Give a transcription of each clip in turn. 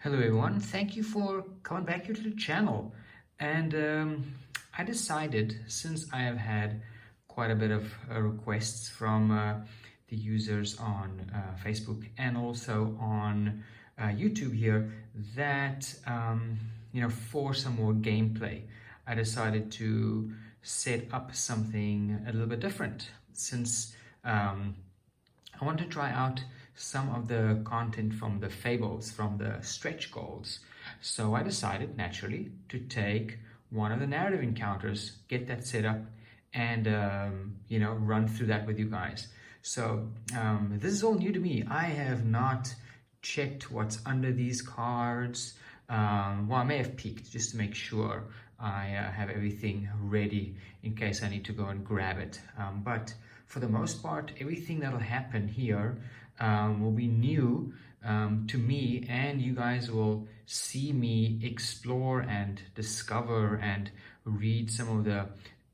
Hello everyone, thank you for coming back here to the channel. And I decided, since I have had quite a bit of requests from the users on Facebook and also on YouTube here, that for some more gameplay, I decided to set up something a little bit different, since I want to try out some of the content from the Fables, from the stretch goals. So I decided, naturally, to take one of the narrative encounters, get that set up, and run through that with you guys. So this is all new to me. I have not checked what's under these cards. Well, I may have peeked just to make sure I have everything ready in case I need to go and grab it. But for the most part, everything that'll happen here will be new to me, and you guys will see me explore and discover and read some of the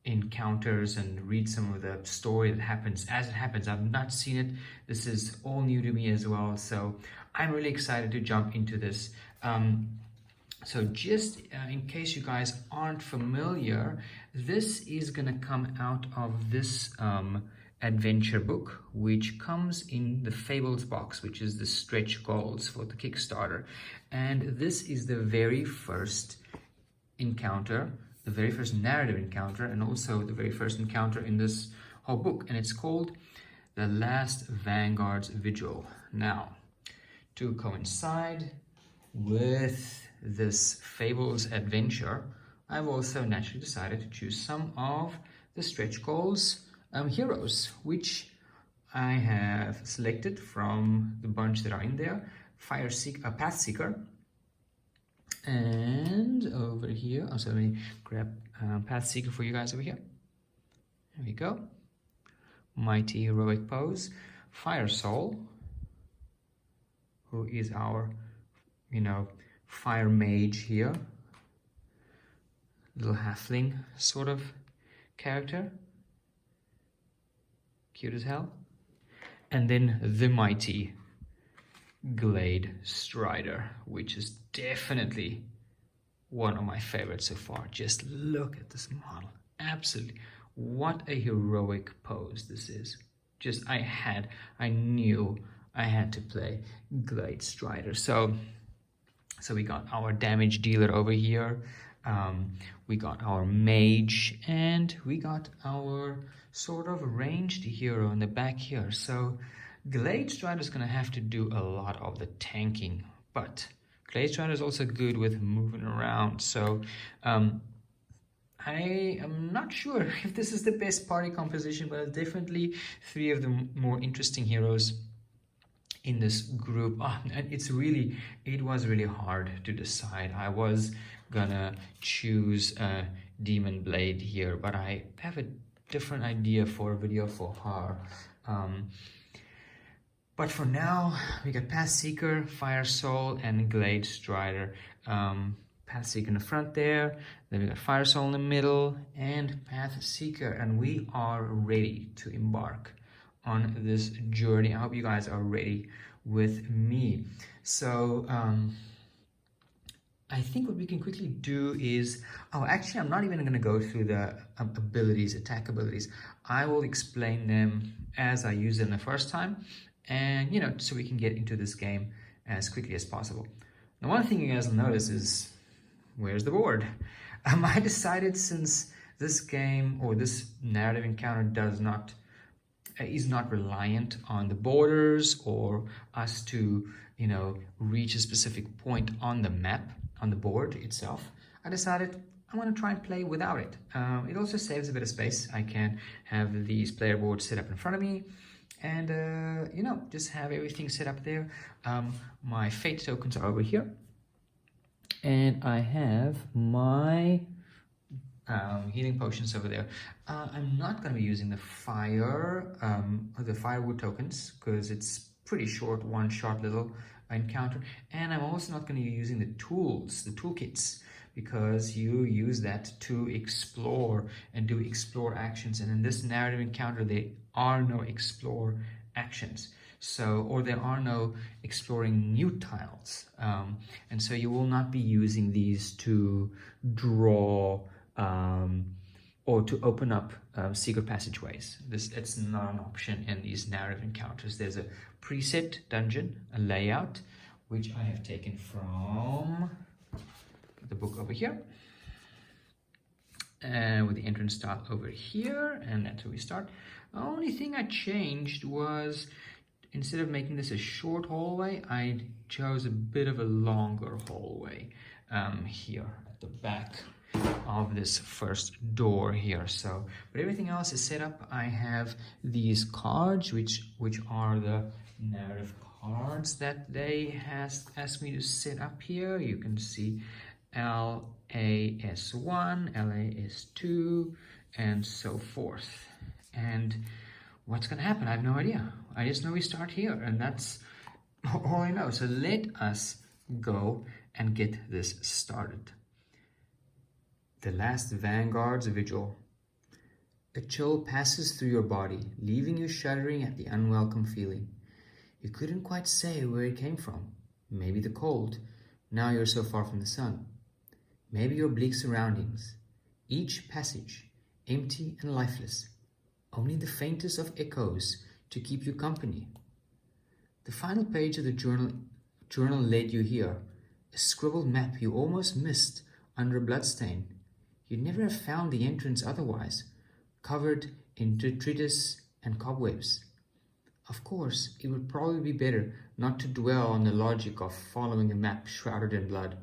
encounters and read some of the story that happens as it happens. I've not seen it. This is all new to me as well, so I'm really excited to jump into this. So just in case you guys aren't familiar, this is gonna come out of this adventure book, which comes in the Fables box, which is the stretch goals for the Kickstarter. And this is the very first encounter, the very first narrative encounter, and also the very first encounter in this whole book. And it's called The Last Vanguard's Vigil. Now, to coincide with this Fables adventure, I've also naturally decided to choose some of the stretch goals heroes, which I have selected from the bunch that are in there. Path Seeker, and over here, so let me grab Path Seeker for you guys over here. There we go. Mighty Heroic Pose. Fire Soul, who is our, fire mage here. Little halfling sort of character. Cute as hell. And then the mighty Glade Strider, which is definitely one of my favorites so far. Just look at this model. Absolutely. What a heroic pose this is. Just, I knew I had to play Glade Strider. So we got our damage dealer over here. We got our mage, and we got our sort of ranged hero in the back here. So Glade Strider is going to have to do a lot of the tanking, but Glade Strider is also good with moving around. So I am not sure if this is the best party composition, but it's definitely three of the more interesting heroes in this group. And it was really hard to decide. I was gonna choose Demon Blade here, but I have a different idea for a video for her. But for now, we got Path Seeker, Fire Soul, and Glade Strider. Path Seeker in the front there, then we got Fire Soul in the middle, and Path Seeker, and we are ready to embark on this journey. I hope you guys are ready with me. So I think what we can quickly do is, actually I'm not even going to go through the attack abilities. I will explain them as I use them the first time, and so we can get into this game as quickly as possible. Now, one thing you guys will notice is, where's the board? I decided, since this game or this narrative encounter is not reliant on the borders or us to reach a specific point on the map, on the board itself, I decided I want to try and play without it. It also saves a bit of space. I can have these player boards set up in front of me and just have everything set up there. My fate tokens are over here, and I have my healing potions over there. I'm not going to be using the firewood tokens, because it's pretty short, one-shot little encounter, and I'm also not going to be using the toolkits, because you use that to explore and do explore actions, and in this narrative encounter there are no explore actions. So, or there are no exploring new tiles. And so you will not be using these to draw or to open up secret passageways. It's not an option in these narrative encounters. There's a preset dungeon, a layout, which I have taken from the book over here. And with the entrance style over here, and that's where we start. The only thing I changed was, instead of making this a short hallway, I chose a bit of a longer hallway here at the back of this first door here. So, but everything else is set up. I have these cards, which are the narrative cards that they asked me to set up here. You can see LAS1, LAS2, and so forth. And what's going to happen? I have no idea. I just know we start here, and that's all I know. So let us go and get this started. The last Vanguard's Vigil. A chill passes through your body, leaving you shuddering at the unwelcome feeling. You couldn't quite say where it came from. Maybe the cold. Now you're so far from the sun. Maybe your bleak surroundings. Each passage, empty and lifeless. Only the faintest of echoes to keep you company. The final page of the journal led you here. A scribbled map you almost missed under a bloodstain. You'd never have found the entrance otherwise, covered in detritus and cobwebs. Of course, it would probably be better not to dwell on the logic of following a map shrouded in blood.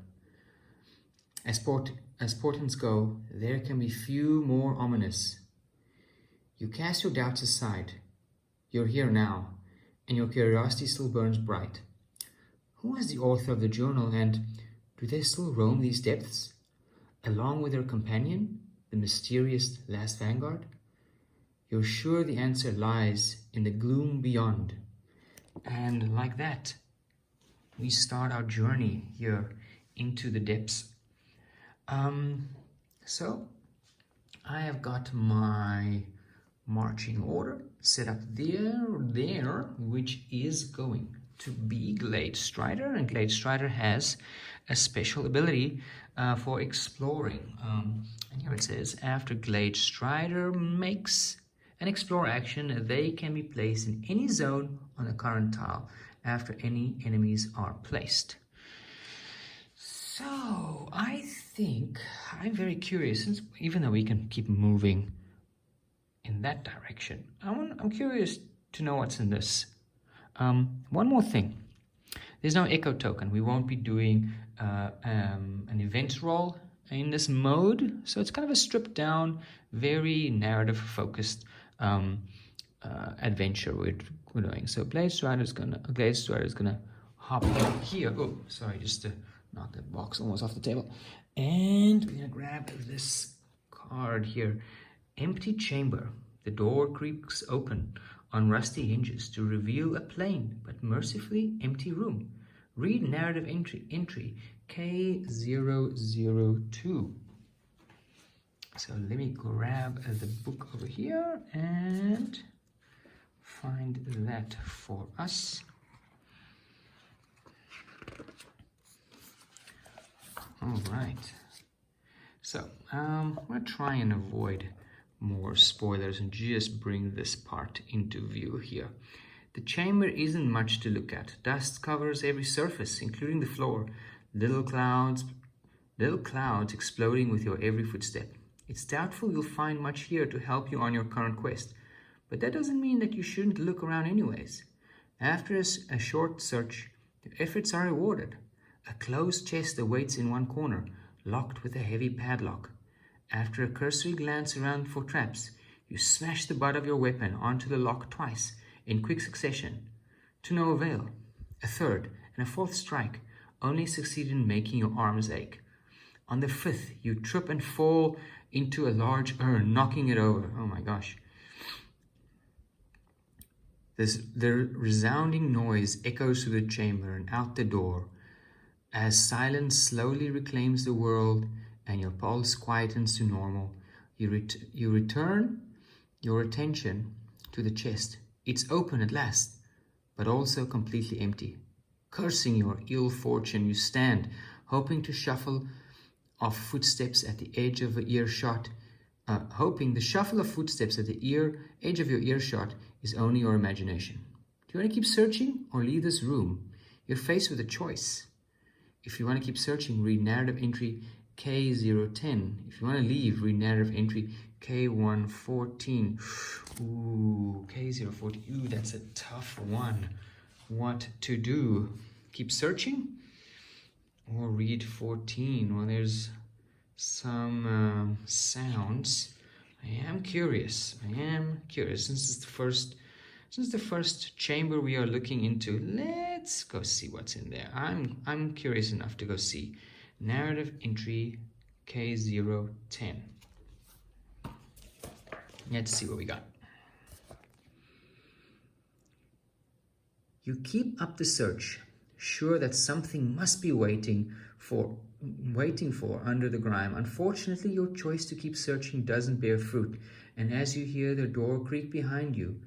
As portents go, there can be few more ominous. You cast your doubts aside. You're here now, and your curiosity still burns bright. Who was the author of the journal, and do they still roam these depths, along with their companion, the mysterious last Vanguard? You're sure the answer lies in the gloom beyond. And like that, we start our journey here into the depths. So I have got my marching order set up there, which is going to be Glade Strider, and Glade Strider has a special ability for exploring. And here it says, after Glade Strider makes an explore action, they can be placed in any zone on the current tile after any enemies are placed. So I think I'm very curious, since even though we can keep moving in that direction, I'm curious to know what's in this. One more thing. There's no echo token. We won't be doing an event roll in this mode, so it's kind of a stripped down, very narrative focused adventure we're doing. So Glade Strider is gonna hop in here. Oh, sorry, just to knock that box almost off the table. And we're gonna grab this card here. Empty chamber. The door creaks open on rusty hinges to reveal a plain but mercifully empty room. Read narrative entry K002. So let me grab the book over here and find that for us. All right. So I'm going to try and avoid more spoilers and just bring this part into view here. The chamber isn't much to look at. Dust covers every surface, including the floor. Little clouds exploding with your every footstep. It's doubtful you'll find much here to help you on your current quest, but that doesn't mean that you shouldn't look around anyways. After a short search, your efforts are rewarded. A closed chest awaits in one corner, locked with a heavy padlock. After a cursory glance around for traps, you smash the butt of your weapon onto the lock twice, in quick succession. To no avail. A third and a fourth strike only succeed in making your arms ache. On the fifth, you trip and fall into a large urn, knocking it over. Oh my gosh. The resounding noise echoes through the chamber and out the door. As silence slowly reclaims the world and your pulse quietens to normal, you return your attention to the chest. It's open at last, but also completely empty. Cursing your ill fortune, you stand, hoping to shuffle of footsteps at the edge of earshot, hoping the shuffle of footsteps at the edge of your earshot is only your imagination. Do you want to keep searching or leave this room? You're faced with a choice. If you want to keep searching, read narrative entry K010. If you want to leave, read narrative entry K114. Ooh, K014. Ooh, that's a tough one. What to do? Keep searching or read 14? Well, there's some sounds. I am curious. Since the first chamber we are looking into, let's go see what's in there. I'm curious enough to go see. Narrative entry K010. Let's see what we got. You keep up the search, sure that something must be waiting for under the grime. Unfortunately, your choice to keep searching doesn't bear fruit, and as you hear the door creak behind you,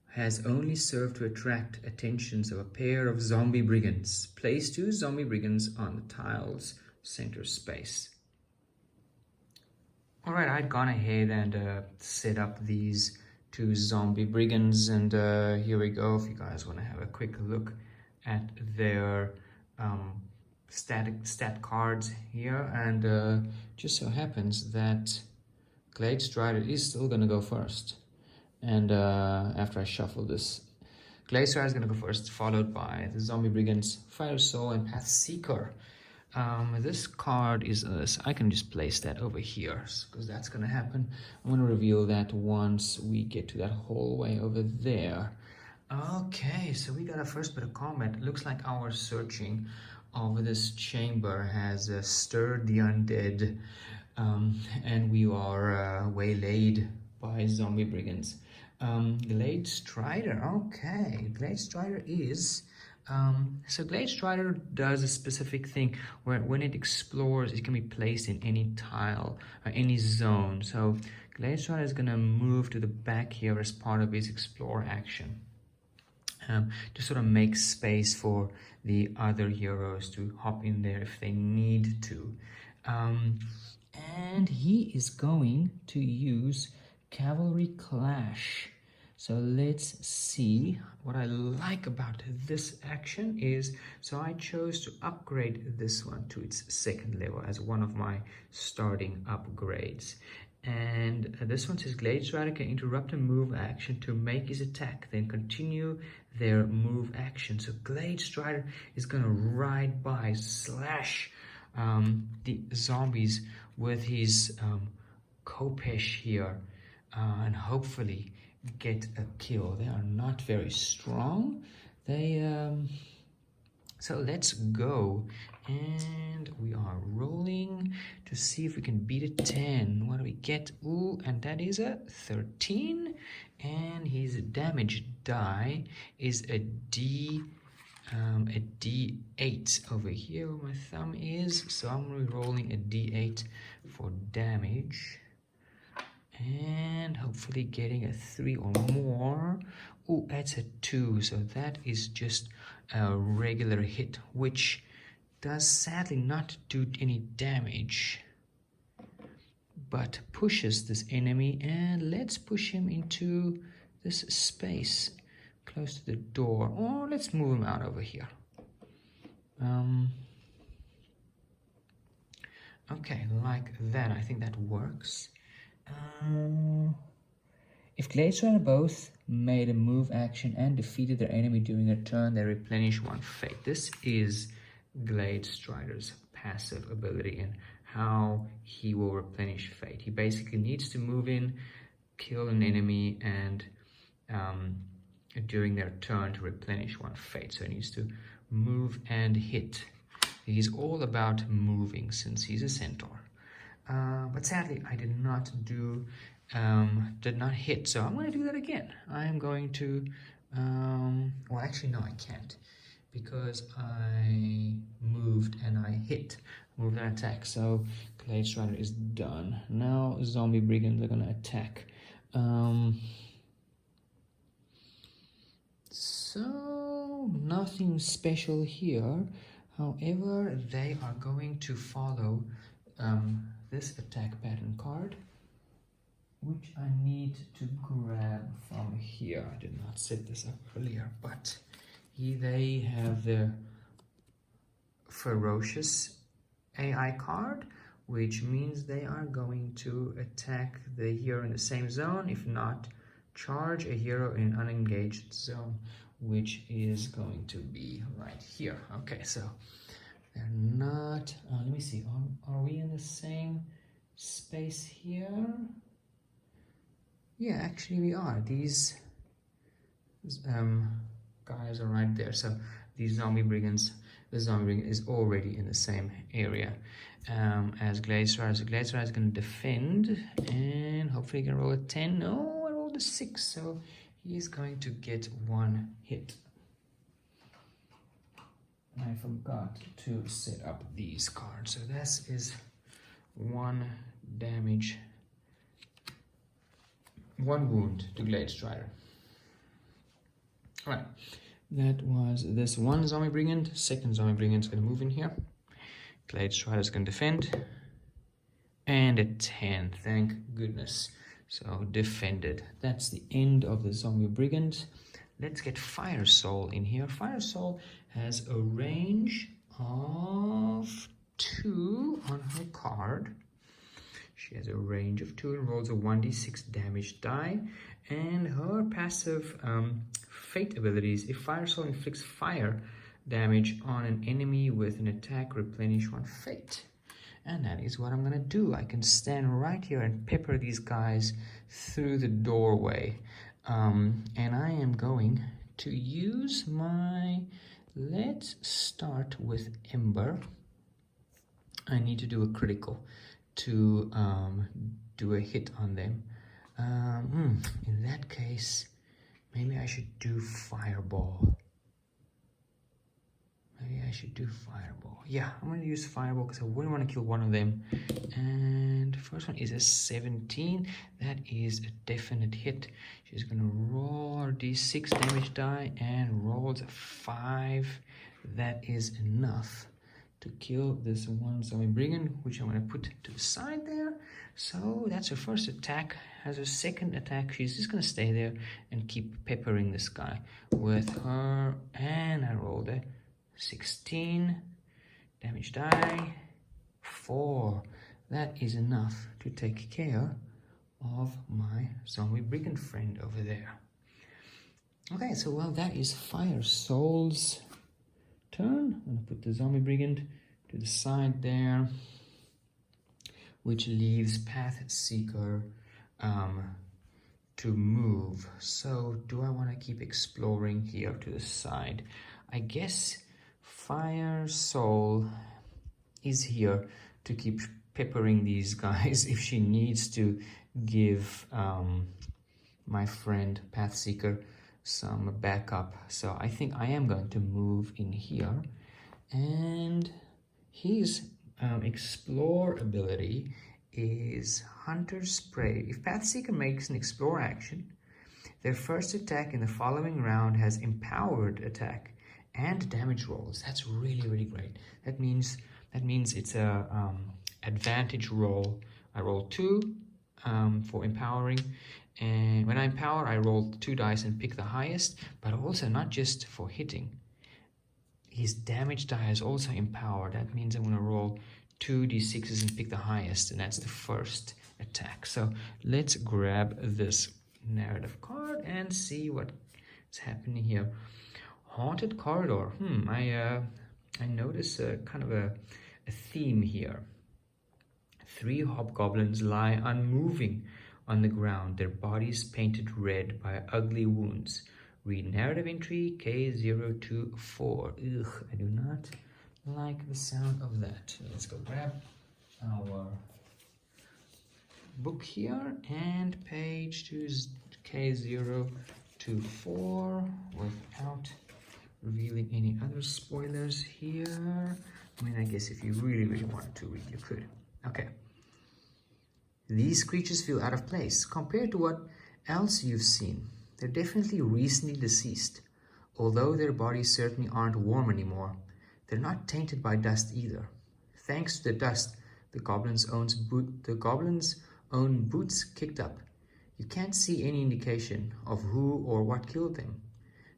has only served to attract attentions of a pair of zombie brigands. Place 2 zombie brigands on the tile's center space. Alright, I'd gone ahead and set up these 2 zombie brigands, and here we go. If you guys want to have a quick look at their stat cards here, and just so happens that Glade Strider is still going to go first. And after I shuffle this, Glade Strider is going to go first, followed by the Zombie Brigands, Fire Soul, and Path Seeker. This card is I can just place that over here because that's going to happen. I'm going to reveal that once we get to that hallway over there. Okay, so we got our first bit of combat. It looks like our searching of this chamber has stirred the undead, and we are waylaid by zombie brigands. Glade Strider, okay. Glade Strider is... so Glade Strider does a specific thing where when it explores, it can be placed in any tile or any zone. So Glade Strider is going to move to the back here as part of his explore action, to sort of make space for the other heroes to hop in there if they need to. And he is going to use Cavalry Clash. So let's see. What I like about this action is, so I chose to upgrade this one to its 2nd level as one of my starting upgrades. And this one says Glade Strider can interrupt a move action to make his attack, then continue their move action. So Glade Strider is going to ride by, slash the zombies with his Kopesh here, and hopefully get a kill. They are not very strong. So let's go, and we are rolling to see if we can beat a 10. What do we get? Ooh, and that is a 13, and his damage die is a D8 over here where my thumb is. So I'm rolling a D8 for damage, and hopefully getting a 3 or more. Oh, that's a 2, so that is just a regular hit, which does sadly not do any damage, but pushes this enemy. And let's push him into this space close to the door, or let's move him out over here. Okay, like that. I think that works. If Glade Strider both made a move action and defeated their enemy during their turn, they replenish 1 fate. This is Glade Strider's passive ability and how he will replenish fate. He basically needs to move in, kill an enemy, and during their turn to replenish 1 fate. So he needs to move and hit. He's all about moving since he's a centaur. But sadly, I did not hit, so I'm going to do that again. I am going to, well, actually, no, I can't, because I moved and I moved and attack. So Glade Strider is done. Now zombie brigands are going to attack. So, nothing special here. However, they are going to follow this attack pattern card, which I need to grab from here. I did not set this up earlier, but here they have the ferocious AI card, which means they are going to attack the hero in the same zone, if not charge a hero in an unengaged zone, which is going to be right here. Okay, so they're not, let me see, are we in the same space here? Yeah, actually we are. These guys are right there. So these zombie brigands, the zombie brigand is already in the same area as Glade Strider. So Glade Strider is going to defend, and hopefully he can roll a 10. No, I rolled a 6, so he's going to get 1 hit. I forgot to set up these cards, so this is 1 damage, 1 wound to Glade Strider. Alright, that was this one zombie brigand. Second zombie brigand is going to move in here. Glade Strider is going to defend. And a 10, thank goodness. So defended. That's the end of the zombie brigand. Let's get Fire Soul in here. Fire Soul has a range of 2 on her card. She has a range of 2 and rolls a 1d6 damage die. And her passive fate abilities: if Fire Soul inflicts fire damage on an enemy with an attack, replenish 1 fate. And that is what I'm gonna do. I can stand right here and pepper these guys through the doorway. And I am going to use my, let's start with Ember. I need to do a critical to do a hit on them. In that case, maybe I should do Fireball. Maybe I should do Fireball. Yeah, I'm going to use Fireball because I wouldn't want to kill one of them. And the first one is a 17. That is a definite hit. She's going to roll her d6 damage die and rolls a 5. That is enough to kill this one zombie brigand, which I'm going to put to the side there. So that's her first attack. As her second attack, she's just going to stay there and keep peppering this guy with her. And I rolled a 16 damage die, 4. That is enough to take care of my zombie brigand friend over there. Okay, so well, that is Fire Soul's turn. I'm gonna put the zombie brigand to the side there, which leaves Path Seeker to move. So do I want to keep exploring here to the side? I guess Fire Soul is here to keep peppering these guys if she needs to give my friend Path Seeker some backup. So I think I am going to move in here, and his explore ability is Hunter Spray. If Path Seeker makes an explore action, their first attack in the following round has empowered attack and damage rolls. That's really, really great. That means it's a advantage roll. I roll 2 for empowering, and when I empower, I roll 2 dice and pick the highest, but also not just for hitting. His damage die is also empowered. That means I'm going to roll 2 d6s and pick the highest, and that's the first attack. So let's grab this narrative card and see what's happening here. Haunted corridor. I notice kind of a theme here. 3 hobgoblins lie unmoving on the ground, their bodies painted red by ugly wounds. Read narrative entry K024. Ugh, I do not like the sound of that. Let's go grab our book here and page to K024 without revealing any other spoilers here. I mean, I guess if you really, really wanted to read, you could. Okay. These creatures feel out of place compared to what else you've seen. They're definitely recently deceased. Although their bodies certainly aren't warm anymore, they're not tainted by dust either. Thanks to the dust, the goblin's own boots kicked up. You can't see any indication of who or what killed them,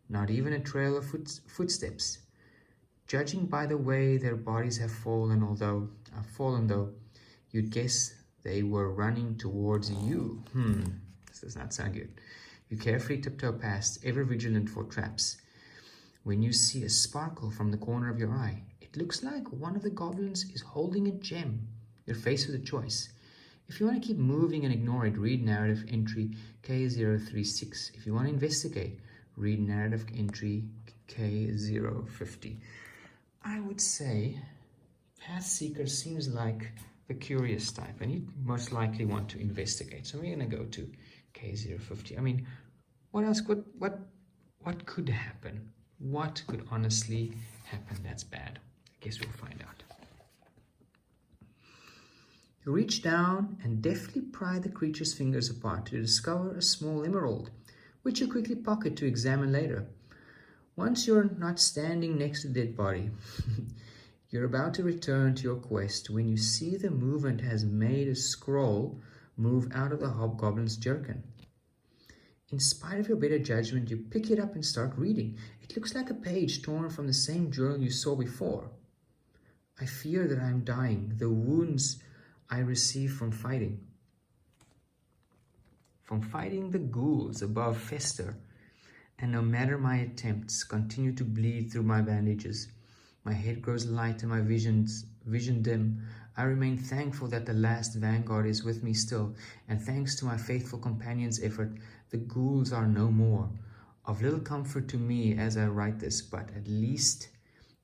not even a trail of footsteps. Judging by the way their bodies have fallen though, you'd guess they were running towards you. This does not sound good. You carefully tiptoe past, ever vigilant for traps. When you see a sparkle from the corner of your eye, it looks like one of the goblins is holding a gem. You're faced with a choice. If you want to keep moving and ignore it, read narrative entry K036. If you want to investigate, read narrative entry K050. I would say Path Seeker seems like the curious type, and he'd most likely want to investigate. So we're going to go to K050. I mean, what else what could happen? What could honestly happen that's bad? I guess we'll find out. You reach down and deftly pry the creature's fingers apart to discover a small emerald, which you quickly pocket to examine later. Once you're not standing next to the dead body, you're about to return to your quest when you see the movement has made a scroll move out of the hobgoblin's jerkin. In spite of your better judgment, you pick it up and start reading. It looks like a page torn from the same journal you saw before. I fear that I am dying. The wounds I received from fighting the ghouls above fester, and no matter my attempts, continue to bleed through my bandages. My head grows light and my vision dim. I remain thankful that the last Vanguard is with me still, and thanks to my faithful companion's effort, the ghouls are no more. Of little comfort to me as I write this, but at least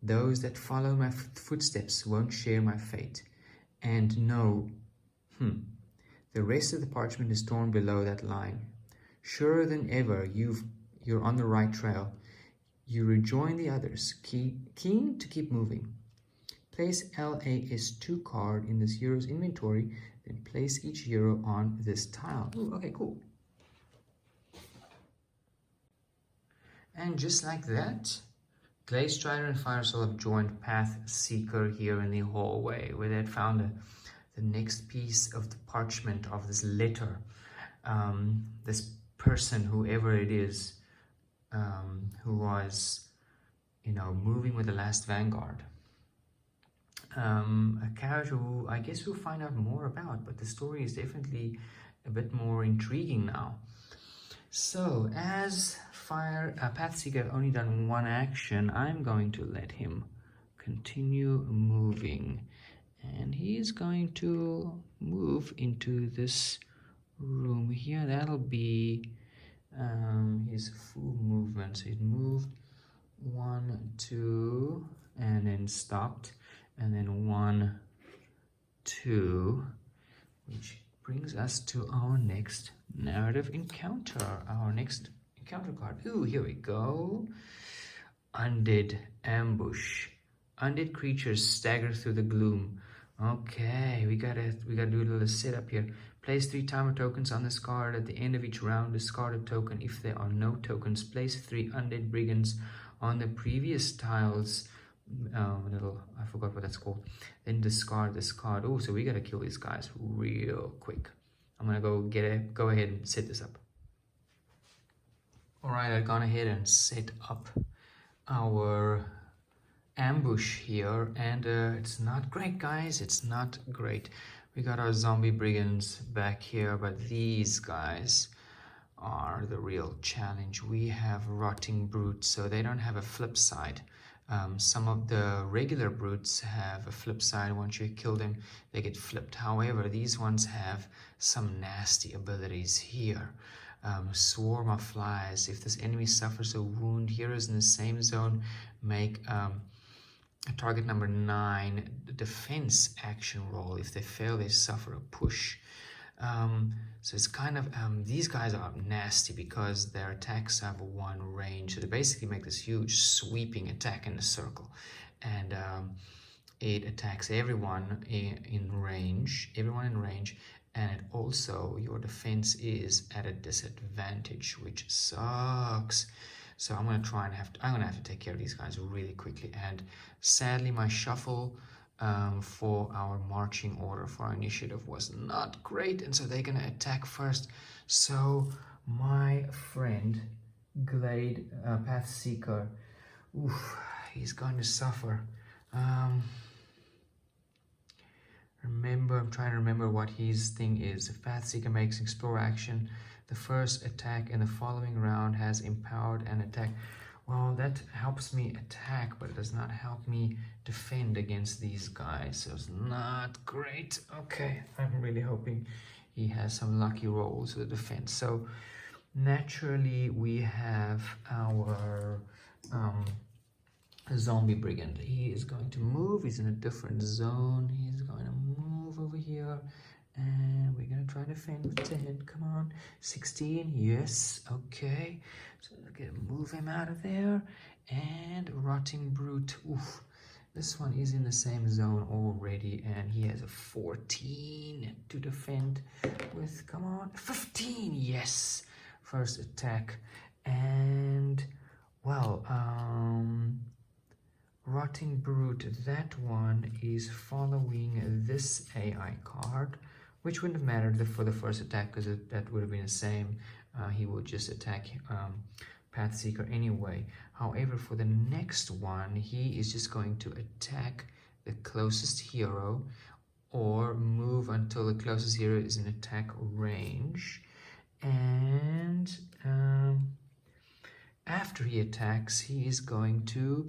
those that follow my footsteps won't share my fate. And no, the rest of the parchment is torn below that line. Surer than ever, you're on the right trail. You rejoin the others, keen to keep moving. Place LAS2 card in this hero's inventory, then place each hero on this tile. Ooh, okay, cool. And just like that, Gladestrider and Firesoul have joined Path Seeker here in the hallway, where they had found the next piece of the parchment of this letter. This person, whoever it is, who was, moving with the last Vanguard. A character who I guess we'll find out more about, but the story is definitely a bit more intriguing now. So, as Path Seeker only done one action, I'm going to let him continue moving. And he's going to move into this room here. That'll be his full movement. So he's moved 1, 2, and then stopped. And then 1, 2, which brings us to our next narrative encounter, our next encounter card. Ooh, here we go. Undead ambush. Undead creatures stagger through the gloom. Okay, we gotta do a little setup here. Place 3 timer tokens on this card. At the end of each round, discard a token. If there are no tokens, place 3 undead brigands on the previous tiles. I forgot what that's called. Then discard this card. Oh, so we gotta kill these guys real quick. I'm gonna go ahead and set this up. All right, I've gone ahead and set up our ambush here, and it's not great, guys. It's not great. We got our zombie brigands back here, but these guys are the real challenge. We have rotting brutes, so they don't have a flip side. Some of the regular brutes have a flip side. Once you kill them, they get flipped. However, these ones have some nasty abilities here. Swarm of flies. If this enemy suffers a wound, heroes in the same zone make target number 9 defense action roll. If they fail, they suffer a push. So it's kind of, these guys are nasty because their attacks have 1 range. So they basically make this huge sweeping attack in a circle. And it attacks everyone in range, and it also, your defense is at a disadvantage, which sucks. So I'm gonna try and I'm gonna have to take care of these guys really quickly. And sadly, my shuffle for our marching order for our initiative was not great, and so they're gonna attack first. So my friend Glade Pathseeker, oof, he's going to suffer. I'm trying to remember what his thing is. If Pathseeker makes explore action, the first attack in the following round has empowered an attack. Well, that helps me attack, but it does not help me defend against these guys, so it's not great. Okay, I'm really hoping he has some lucky rolls with defense. So naturally we have our zombie brigand. He is going to move. He's in a different zone. He's going to move over here, and we're going to try to defend with 10. Come on. 16. Yes. Okay. So we're going to move him out of there. And rotting brute. Oof. This one is in the same zone already, and he has a 14 to defend with. Come on. 15. Yes. First attack. And well, Rotting Brute, that one is following this AI card, which wouldn't have mattered for the first attack because that would have been the same. He would just attack Pathseeker anyway. However, for the next one, he is just going to attack the closest hero or move until the closest hero is in attack range. And after he attacks, he is going to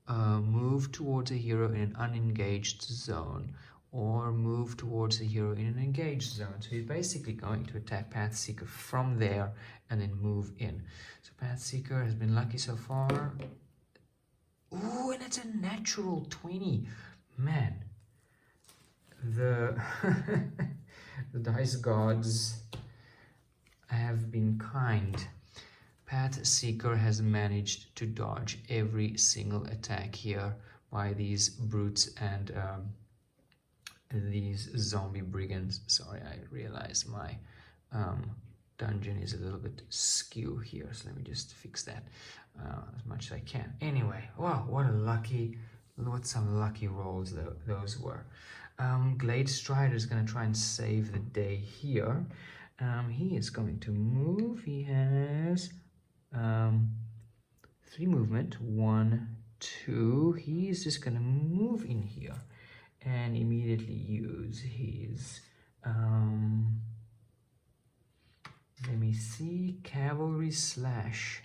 move towards a hero in an unengaged zone, or move towards a hero in an engaged zone. So he's basically going to attack Pathseeker from there and then move in. So Pathseeker has been lucky so far. Ooh, and it's a natural 20. Man, the the dice gods have been kind. Pathseeker has managed to dodge every single attack here by these brutes and these zombie brigands. Sorry, I realize my dungeon is a little bit skew here, so let me just fix that as much as I can. Anyway, wow, what some lucky rolls those were. Glade Strider is going to try and save the day here. He is going to move. He has 3 movement, 1, 2. He's just gonna move in here and immediately use his let me see, cavalry slash.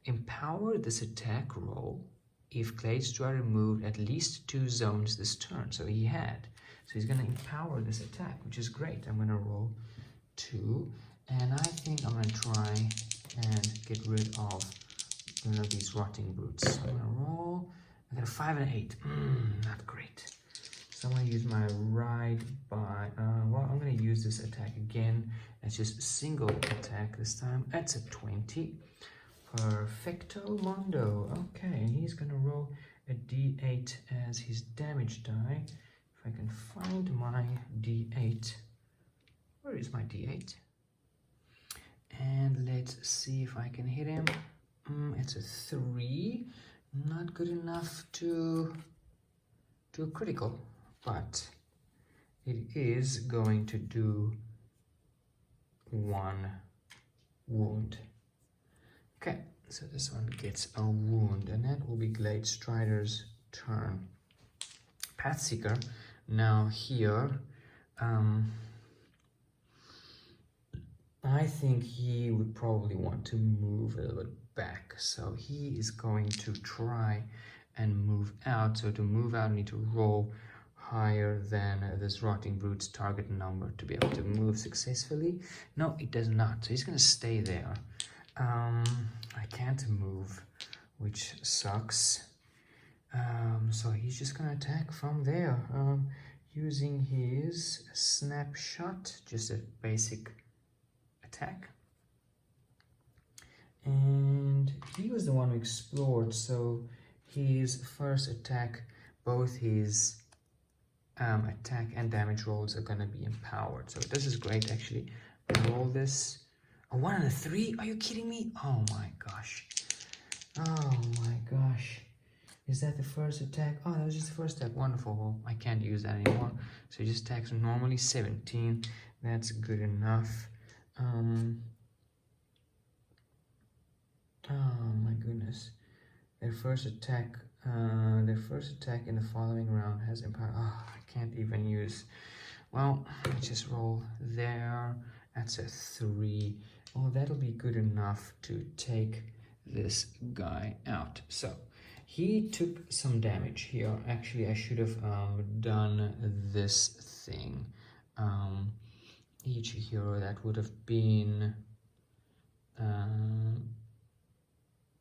Empower this attack roll if Glade Strider moved at least 2 zones this turn. So he had. So he's gonna empower this attack, which is great. I'm gonna roll 2. And I think I'm going to try and get rid of these rotting brutes. I'm going to roll. I got a 5 and an 8. Not great. So I'm going to use my ride by... well, I'm going to use this attack again. It's just a single attack this time. That's a 20. Perfecto Mondo. Okay, and he's going to roll a d8 as his damage die. If I can find my d8. Where is my d8? And let's see if I can hit him. It's a 3. Not good enough to do a critical, but it is going to do 1 wound. Okay, so this one gets a wound, and that will be Glade Strider's turn. Pathseeker, now here, I think he would probably want to move a little bit back. So he is going to try and move out. So to move out, I need to roll higher than this Rotting Brute's target number to be able to move successfully. No, it does not. So he's going to stay there. I can't move, which sucks. So he's just going to attack from there using his snapshot, just a basic attack. And he was the one who explored, so his first attack, both his attack and damage rolls are going to be empowered. So this is great, actually. I roll this. A 1 and a 3? Are you kidding me? Oh my gosh. Oh my gosh. Is that the first attack? Oh, that was just the first attack. Wonderful. Well, I can't use that anymore. So he just attacks normally 17. That's good enough. Oh my goodness. Their first attack in the following round has impact. Oh, I can't even use. Well, let's just roll there. That's a 3. Oh, that'll be good enough to take this guy out. So he took some damage here. Actually, I should have done this thing. Each hero, that would have been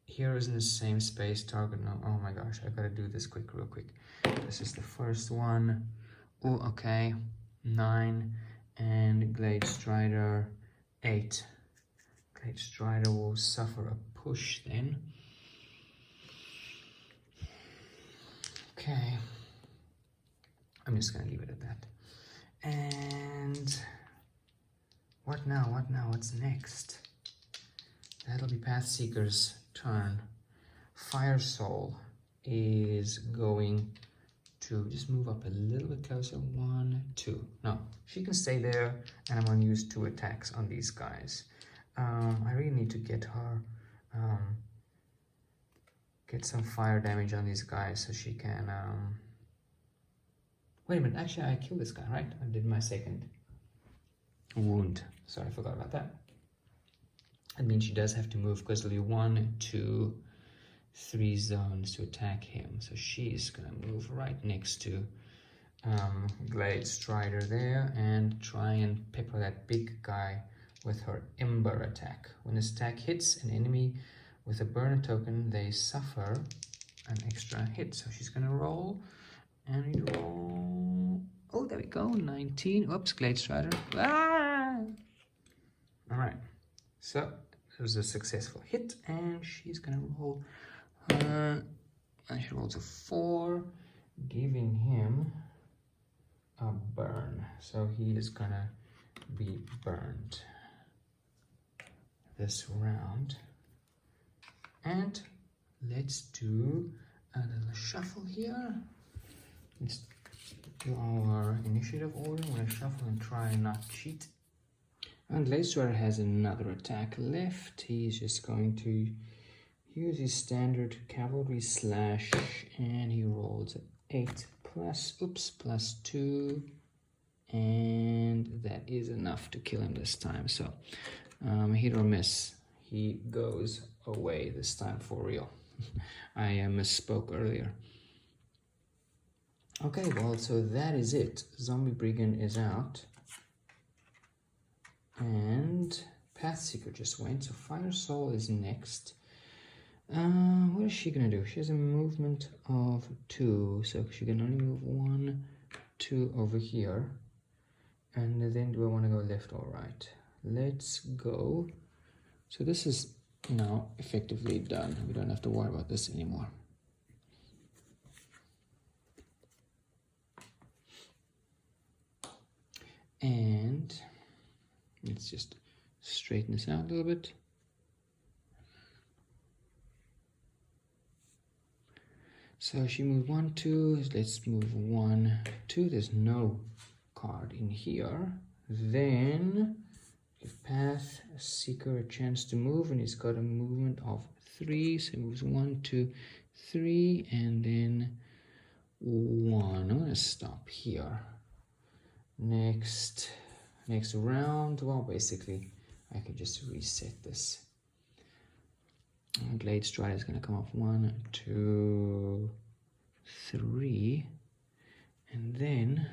heroes in the same space, target. No, oh my gosh, I gotta do this real quick. This is the first one. Oh, okay. 9, and Glade Strider 8. Glade Strider will suffer a push then. Okay. I'm just gonna leave it at that. And what now? What now? What's next? That'll be Pathseeker's turn. Fire Soul is going to just move up a little bit closer. 1, 2. No, she can stay there, and I'm going to use 2 attacks on these guys. I really need to get her, get some fire damage on these guys so she can, wait a minute, actually I killed this guy, right? I did my second wound. Sorry, I forgot about that. That means she does have to move because there'll be 1, 2, 3 zones to attack him. So she's gonna move right next to Glade Strider there and try and pepper that big guy with her Ember attack. When this attack hits an enemy with a burner token, they suffer an extra hit. So she's gonna roll and roll. Oh, there we go, 19. Oops, Glade Strider. Ah! All right, so it was a successful hit, and she's gonna roll. And she rolls a 4, giving him a burn. So he is gonna be burned this round. And let's do a little shuffle here. Let's do our initiative order. I'm gonna shuffle and try and not cheat. And Glade Strider has another attack left. He's just going to use his standard cavalry slash, and he rolls 8 plus 2, and that is enough to kill him this time. So hit or miss, he goes away this time for real. I misspoke earlier. Okay, well, so that is it. Zombie Brigand is out, and Pathseeker just went, so Fire Soul is next. What is she gonna do? She has a movement of 2, so she can only move 1, 2 over here. And then do I want to go left or right? Let's go. So this is now effectively done. We don't have to worry about this anymore. And let's just straighten this out a little bit. So she moved 1, 2, let's move 1, 2, there's no card in here. Then give Pathseeker a chance to move, and he's got a movement of 3, so he moves 1, 2, 3, and then 1. I'm gonna stop here. Next round, well, basically I can just reset this. Glade Strider is going to come off 1, 2, 3, and then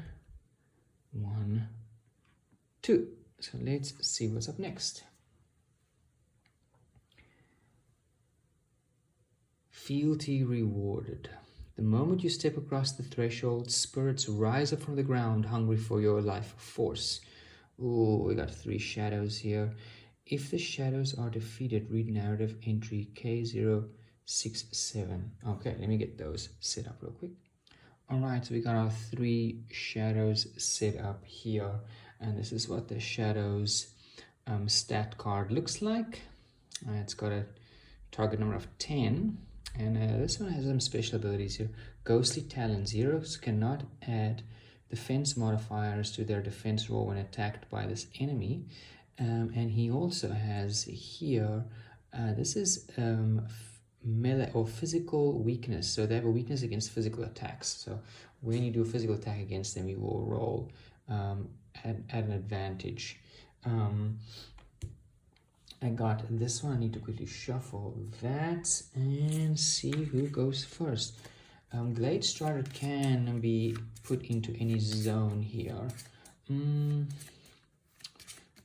1, 2. So let's see what's up next. Fealty rewarded. The moment you step across the threshold, spirits rise up from the ground, hungry for your life force. Ooh, we got 3 shadows here. If the shadows are defeated, read narrative entry K067. Okay, let me get those set up real quick. Alright, so we got our 3 shadows set up here, and this is what the shadows stat card looks like. It's got a target number of 10, and this one has some special abilities here. Ghostly Talons. Heroes cannot add defense modifiers to their defense roll when attacked by this enemy. And he also has here, this is melee or physical weakness. So they have a weakness against physical attacks. So when you do a physical attack against them, you will roll at an advantage. I got this one. I need to quickly shuffle that and see who goes first. Glade Strider can be put into any zone here.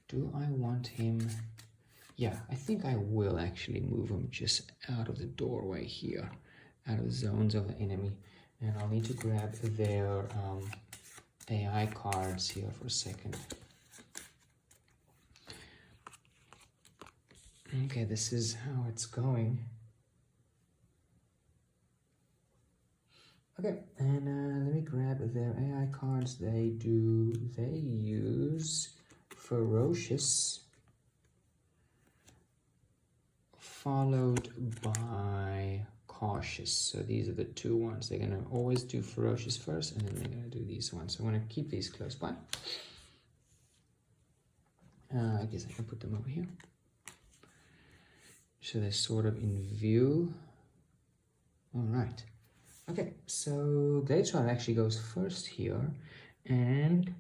Do I want him? Yeah, I think I will actually move him just out of the doorway here, out of the zones of the enemy. And I'll need to grab their AI cards here for a second. Okay, this is how it's going. Okay, and let me grab their AI cards. They use Ferocious, followed by Cautious. So these are the two ones. They're going to always do Ferocious first, and then they're going to do these ones. So I'm going to keep these close by. I guess I can put them over here. So they're sort of in view. All right. Okay, so Glade Strider actually goes first here, and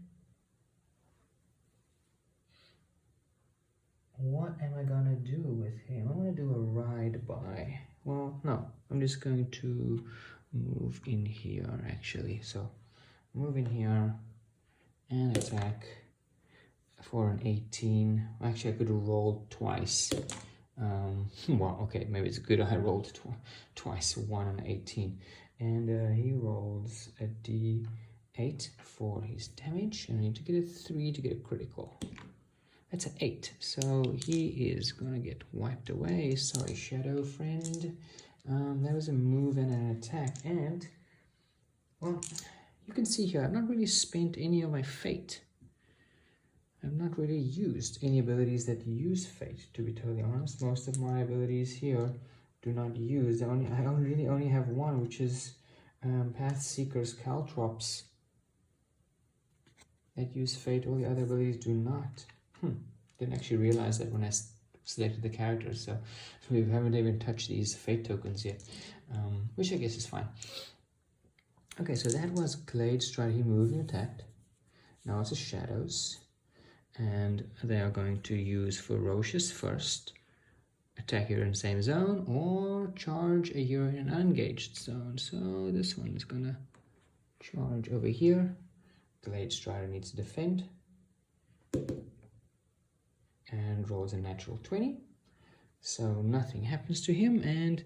what am I gonna do with him? I'm gonna do a ride by. Well, no, I'm just going to move in here actually. So move in here and attack for an 18. Actually, I could roll twice. Well, okay, maybe it's good I rolled twice, 1 and 18. And he rolls a d8 for his damage, and I need to get a 3 to get a critical. That's an 8, so he is gonna get wiped away. Sorry, Shadow Friend. That was a move and an attack, and well, you can see here I've not really spent any of my fate. I've not really used any abilities that use fate, to be totally honest. Most of my abilities here do not use. I really only have one, which is Pathseeker's Caltrops that use fate. All the other abilities do not. Didn't actually realize that when I selected the characters, so we haven't even touched these fate tokens yet, which I guess is fine. Okay, so that was Glade Strider. He moved and attacked. Now it's the Shadows, and they are going to use Ferocious first, attack here in the same zone, or charge a hero in an unengaged zone. So this one is gonna charge over here. Glade Strider needs to defend and rolls a natural 20, so nothing happens to him, and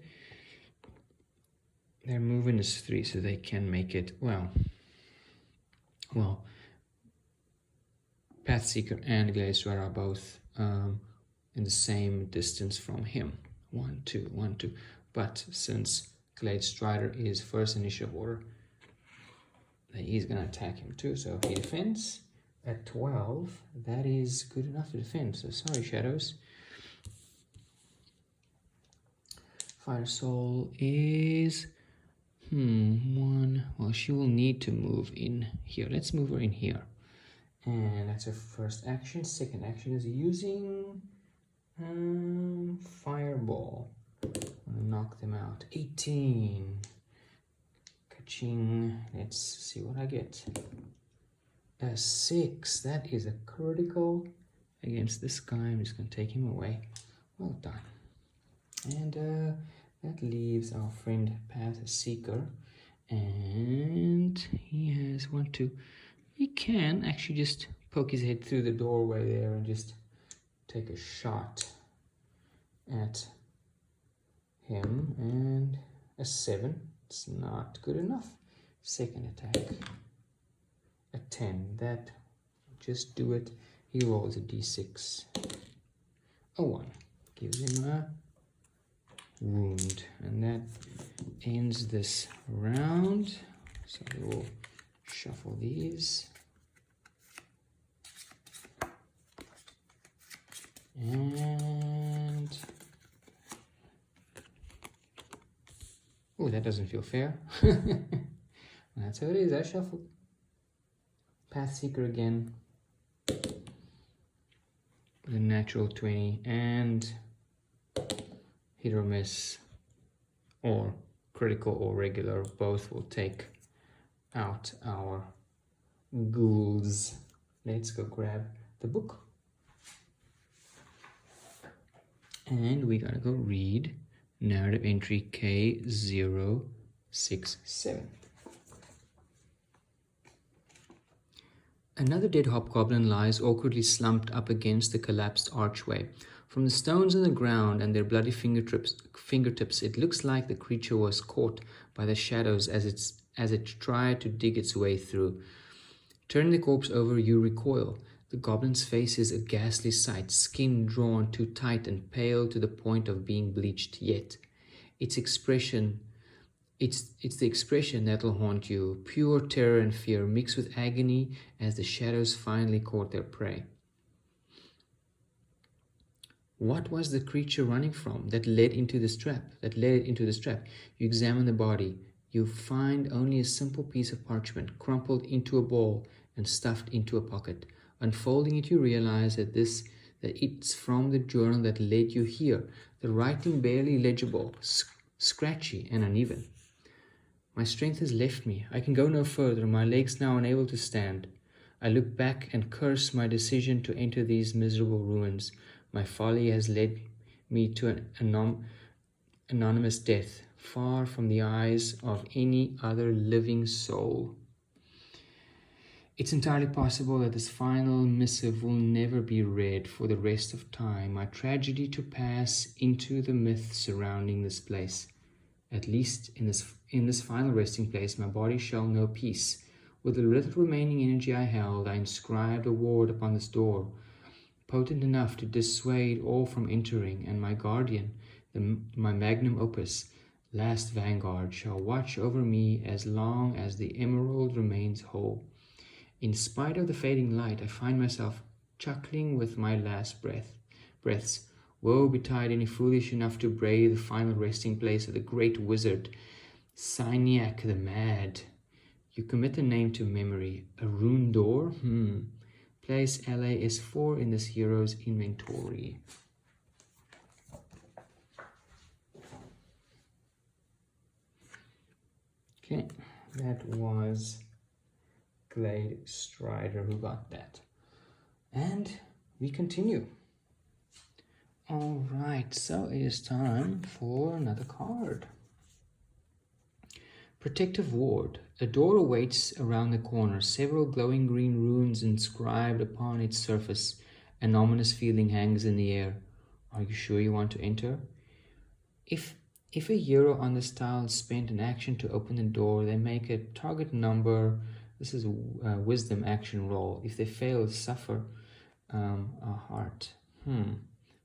their movement is 3, so they can make it, well, Pathseeker and Glade Strider are both in the same distance from him. 1, 2, 1, 2. But since Glade Strider is first initiative order, he's going to attack him too. So he defends at 12. That is good enough to defend. So sorry, Shadows. Fire Soul is 1. Well, she will need to move in here. Let's move her in here. And that's her first action. Second action is using Fireball. I'm gonna knock them out. 18. Ka-ching. Let's see what I get. A 6. That is a critical against this guy. I'm just gonna take him away. Well done. And that leaves our friend Pathseeker, and he has 1, 2. He can actually just poke his head through the doorway there and just take a shot at him, and a 7. It's not good enough. Second attack, a 10. That just do it. He rolls a d6. A 1 gives him a wound, and that ends this round. So we'll shuffle these. doesn't feel fair. That's how it is. I shuffle. Pathseeker again. The natural 20 and hit or miss, or critical or regular, both will take out our ghouls. Let's go grab the book. And we gotta go read narrative entry K067. Another dead hobgoblin lies awkwardly slumped up against the collapsed archway. From the stones on the ground and their bloody fingertips, it looks like the creature was caught by the shadows as it tried to dig its way through. Turning the corpse over, you recoil. The goblin's face is a ghastly sight, skin drawn too tight and pale to the point of being bleached, yet it's the expression that'll haunt you, pure terror and fear mixed with agony as the shadows finally caught their prey. What was the creature running from that led it into this trap? You examine the body. You find only a simple piece of parchment, crumpled into a ball and stuffed into a pocket. Unfolding it, you realize that it's from the journal that led you here. The writing barely legible, scratchy and uneven. My strength has left me. I can go no further, my legs now unable to stand. I look back and curse my decision to enter these miserable ruins. My folly has led me to an anonymous death, far from the eyes of any other living soul. It's entirely possible that this final missive will never be read for the rest of time, my tragedy to pass into the myth surrounding this place. At least in this final resting place, my body shall know peace. With the little remaining energy I held, I inscribed a ward upon this door, potent enough to dissuade all from entering, and my guardian, my magnum opus, last Vanguard, shall watch over me as long as the emerald remains whole. In spite of the fading light, I find myself chuckling with my last breaths. Woe betide any foolish enough to brave the final resting place of the great wizard, Signac the Mad. You commit the name to memory. A rune door? Place LAS4 in this hero's inventory. Okay, that was Glade Strider who got that. And we continue. Alright, so it is time for another card. Protective Ward. A door awaits around the corner, several glowing green runes inscribed upon its surface. An ominous feeling hangs in the air. Are you sure you want to enter? If a hero on this tile spent an action to open the door, they make a target number. This is a wisdom action roll. If they fail, suffer a heart.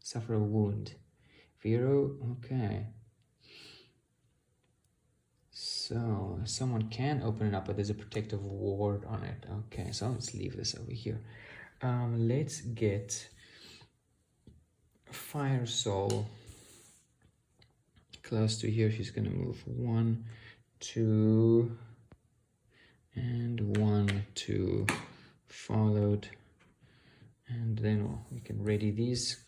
Suffer a wound. Hero, okay. So someone can open it up, but there's a protective ward on it. Okay, so let's leave this over here. Let's get Fire Soul close to here. She's gonna move 1, 2, and 1, 2, followed, and then we can ready these.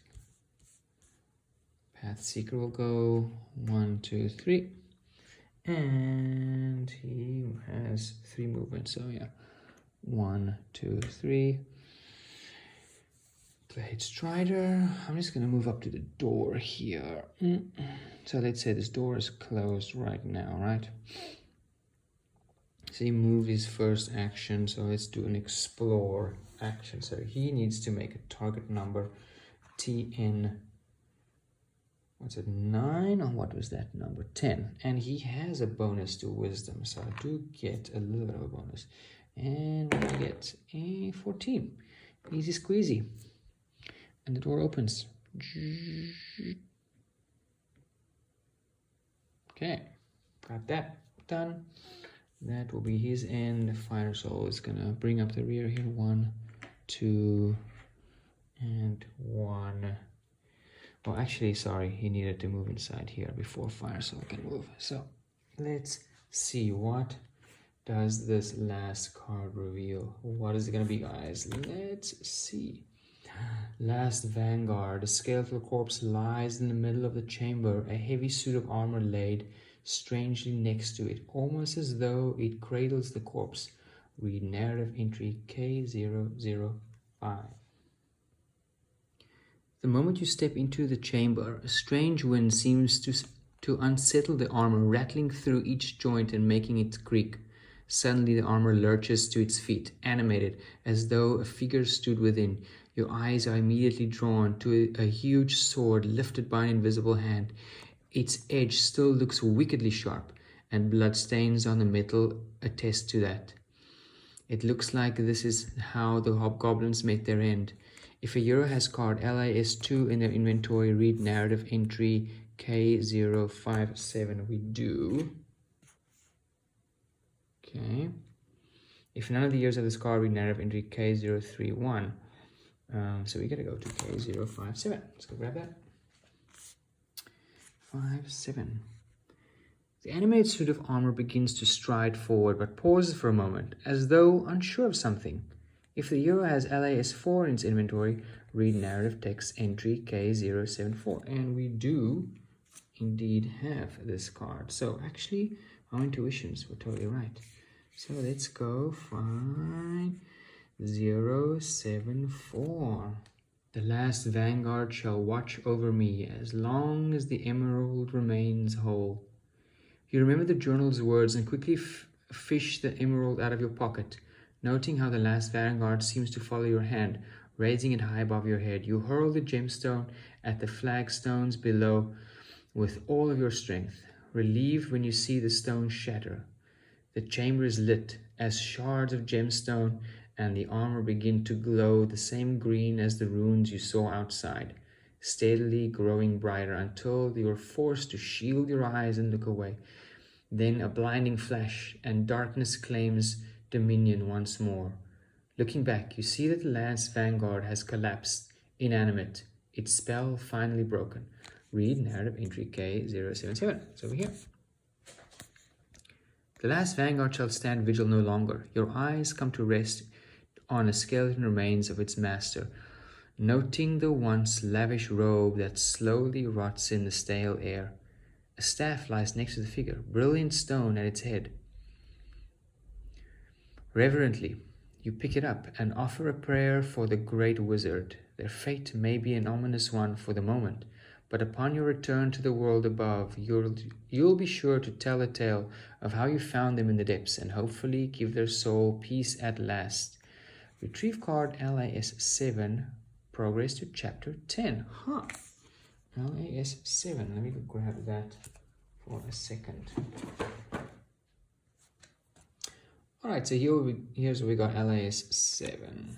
Pathseeker will go 1, 2, 3, and he has 3 movements. So yeah, 1, 2, 3. Glade Strider. I'm just gonna move up to the door here. So let's say this door is closed right now, right? So he moved his first action, so let's do an explore action. So he needs to make a target number TN. What's it, 9? Or what was that number? 10. And he has a bonus to wisdom, so I do get a little bit of a bonus. And we get a 14. Easy squeezy. And the door opens. Okay, got that done. That will be his end. Fire Soul is gonna bring up the rear here. 1, 2, and 1. Well, actually, sorry, he needed to move inside here before Fire Soul can move. So let's see, what does this last card reveal? What is it gonna be, guys? Let's see. Last Vanguard. A skeletal corpse lies in the middle of the chamber, a heavy suit of armor laid strangely next to it, almost as though it cradles the corpse. Read narrative entry K005. The moment you step into the chamber, a strange wind seems to unsettle the armor, rattling through each joint and making it creak. Suddenly the armor lurches to its feet, animated, as though a figure stood within. Your eyes are immediately drawn to a huge sword lifted by an invisible hand. Its edge still looks wickedly sharp, and bloodstains on the metal attest to that. It looks like this is how the hobgoblins met their end. If a hero has card LAS2 in their inventory, read narrative entry K057. We do. Okay. If none of the heroes have this card, read narrative entry K031. So we gotta go to K057. Let's go grab that. 57. The animated suit of armor begins to stride forward, but pauses for a moment, as though unsure of something. If the hero has LAS4 in its inventory, read narrative text entry K074. And we do indeed have this card. So actually, our intuitions were totally right. So let's go find 074. The last Vanguard shall watch over me as long as the emerald remains whole. You remember the journal's words and quickly fish the emerald out of your pocket. Noting how the last Vanguard seems to follow your hand, raising it high above your head, you hurl the gemstone at the flagstones below with all of your strength, relieved when you see the stone shatter. The chamber is lit as shards of gemstone and the armor begin to glow the same green as the runes you saw outside, steadily growing brighter until you are forced to shield your eyes and look away. Then a blinding flash and darkness claims dominion once more. Looking back, you see that the last Vanguard has collapsed, inanimate, its spell finally broken. Read narrative entry K077. It's over here. The last Vanguard shall stand vigil no longer. Your eyes come to rest on a skeleton remains of its master, noting the once lavish robe that slowly rots in the stale air. A staff lies next to the figure, brilliant stone at its head. Reverently, you pick it up and offer a prayer for the great wizard. Their fate may be an ominous one for the moment, but upon your return to the world above, you'll be sure to tell a tale of how you found them in the depths and hopefully give their soul peace at last. Retrieve card LAS7, progress to chapter 10. LAS7, let me go grab that for a second. Alright, so here's what we got, LAS7.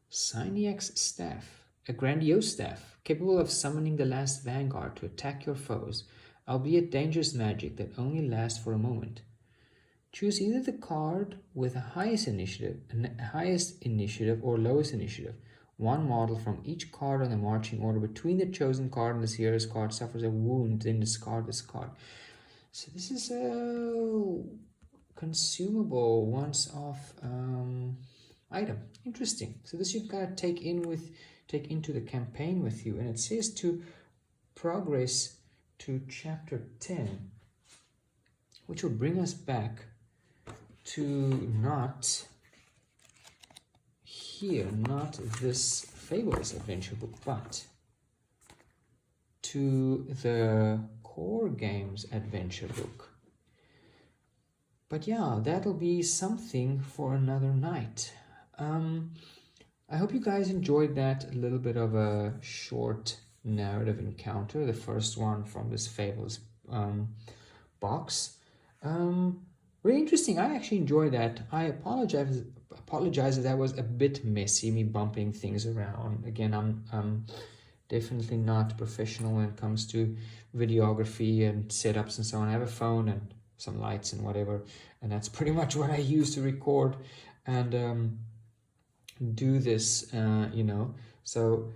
Syniac's staff, a grandiose staff, capable of summoning the last Vanguard to attack your foes, albeit dangerous magic that only lasts for a moment. Choose either the card with the highest initiative or lowest initiative. One model from each card on the marching order between the chosen card and the hero's card suffers a wound, then discard this card. So this is a consumable once-off item. Interesting. So this you've got to take into the campaign with you, and it says to progress to chapter 10, which will bring us back to not this Fables adventure book, but to the Core Games adventure book. But yeah, that'll be something for another night. I hope you guys enjoyed that little bit of a short narrative encounter, the first one from this Fables box. Really interesting. I actually enjoyed that. I apologize if that was a bit messy, me bumping things around. Again, I'm definitely not professional when it comes to videography and setups and so on. I have a phone and some lights and whatever, and that's pretty much what I use to record and do this, so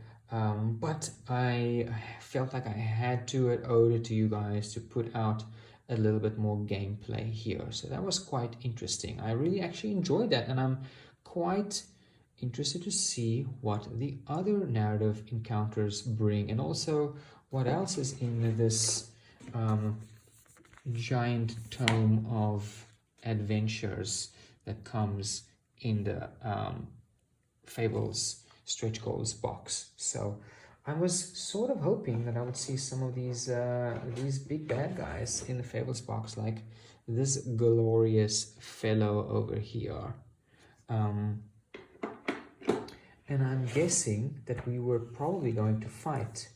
but I felt like I had to owed it to you guys to put out a little bit more gameplay here. So that was quite interesting. I really actually enjoyed that, and I'm quite interested to see what the other narrative encounters bring, and also what else is in this giant tome of adventures that comes in the Fables stretch goals box. So I was sort of hoping that I would see some of these big bad guys in the Fables box, like this glorious fellow over here. And I'm guessing that we were probably going to fight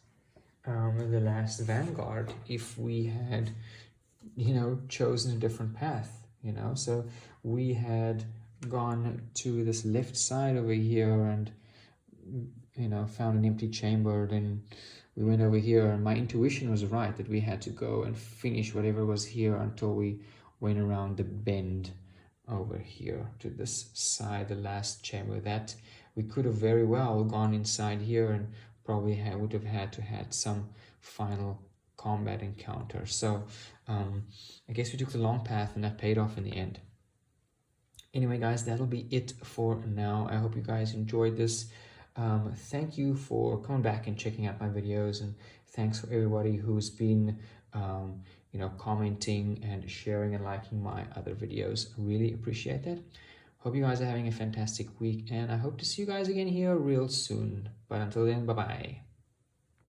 the last Vanguard if we had, you know, chosen a different path, you know. So we had gone to this left side over here and, you know, found an empty chamber. Then we went over here, and my intuition was right that we had to go and finish whatever was here until we went around the bend over here to this side, the last chamber. That we could have very well gone inside here and probably would have had to had some final combat encounter. So I guess we took the long path, and that paid off in the end. Anyway, guys, that'll be it for now. I hope you guys enjoyed this. Thank you for coming back and checking out my videos, and thanks for everybody who's been you know, commenting and sharing and liking my other videos. I really appreciate that. Hope you guys are having a fantastic week, and I hope to see you guys again here real soon. But until then, bye bye.